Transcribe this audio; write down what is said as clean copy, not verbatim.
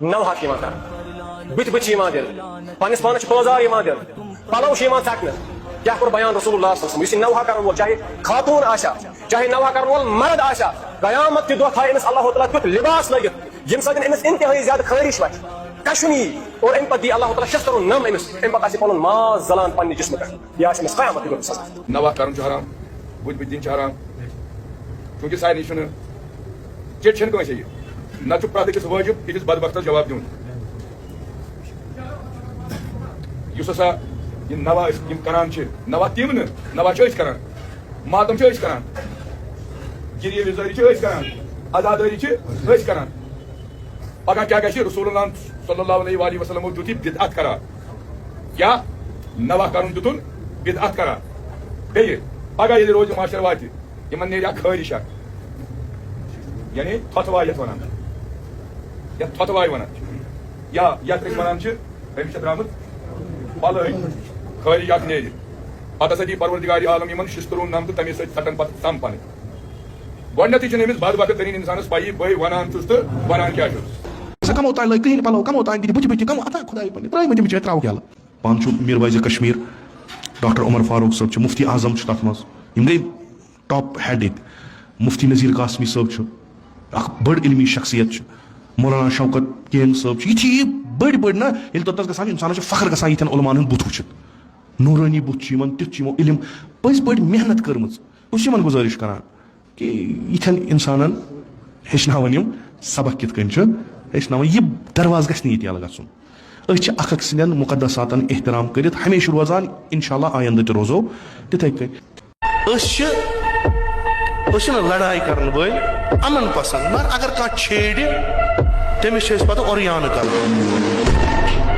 نوحہ کر بت دل پنس پانس پوزار دل پلو ٹھکنہ کیا کور بیان رسول اللہ صلی اللہ علیہ وسلم اس نوحہ کرن وول چاہے خاتون آشا چاہے نوحہ کرن وول مرد آشا قیامت کے دہ تھا امس اللہ تعالیٰ تیت لباس لگت یم سات امس انتہائی زیادہ خارش وت کشنی اور ام پتہ دی اللہ تعالیٰ شستر نم امس ام پتہ پن ماز زلان پنہ جسم پہ یہ امس قیامت کے دہ سزا نوحہ کرن حرام بت دین حرام چونکہ سارے چھ چٹ چھ کنسے یہ نہ پرت أکس واجب أکس بدبختس جواب دون اس ہسا یہ نوحہ کران نوحہ تم نوحہ کران ماتم کران گریہ وزاری کران عزاداری کران پگہ کیا گژھِ رسول اللہ صلی اللہ علیہ وآلہ وسلم دیت یہ بدعت قرار کیا نوحہ کرن دتن بدعت قرار بیٚیہِ پگہ ییٚلہِ روزِ معاشر واتہِ یمن نیرِ اکھ خٲرش یعنی تھوتواے یتھ ونان یتھ تھوتواے ونان یا یتھ أسۍ ونان چھِ أمِس چھِ درامٕژ پلٲے خٲرش اکھ نیرِ پتہٕ ہسا دی پروردگار عالم یمن شسترون نم تہٕ تمی سۭتۍ ژٹن پتہٕ سم پنٕنۍ گۄڈنیتھٕے چھنہٕ أمِس بدبخت ترین انسانس پیی بے ونان چھُس تہٕ ونان کیاہ چھُس کمو تانۍ لٲگۍ کرٛہِنۍ پلو کمو تانۍ دِتۍ بٕتھِ کمو اتا خۄداے پننہِ ترٛٲیمٕتۍ تِم بِچٲرۍ ترٛاوُکھ یَلہٕ پانہٕ چھُ میٖر وٲعظِ کشمیٖر ڈاکٹر عمر فاروق صٲب چھُ مفتی اعظم چھُ تتھ منٛز یِم گٔے ٹاپ ہیڈ ییٚتہِ مفتی نذیٖر قاسمی صٲب چھُ اکھ بٔڑ علمی شخصیت چھُ مولانا شوکت کین صٲب چھُ یہِ بٔڑۍ بٔڑۍ نہ ییٚلہِ توٚتنس گژھان چھُ اِنسانس چھُ فخر گژھان یِتھٮ۪ن عُلماہن ہُنٛد بُتھ وٕچھِتھ نوٗرٲنی بُتھ چھُ یِمن تیُتھ چھُ یِمو علم پٔزۍ پٲٹھۍ محنت کٔرمٕژ بہٕ چھُس یِمن گُزٲرِش کران کہ یِتھٮ۪ن انسانن ہیٚچھناوان یِم سبق کِتھ کٔنۍ چھُ ہیٚچھناوان یہِ دروازٕ گژھِ نہٕ ییٚتہِ یَلہٕ گژھُن أسۍ چھِ اکھ أکۍ سٕنٛدٮ۪ن مُقدساتن احترام کٔرِتھ ہمیشہِ روزان انشاء اللہ آیندٕ تہِ روزو تِتھٕے کٔنۍ أسۍ چھِنہٕ لڑٲے کرن وٲلۍ امن پسنٛد مگر اگر کانٛہہ چھیڑِ تٔمِس چھِ أسۍ پتہٕ اورِیانہٕ کران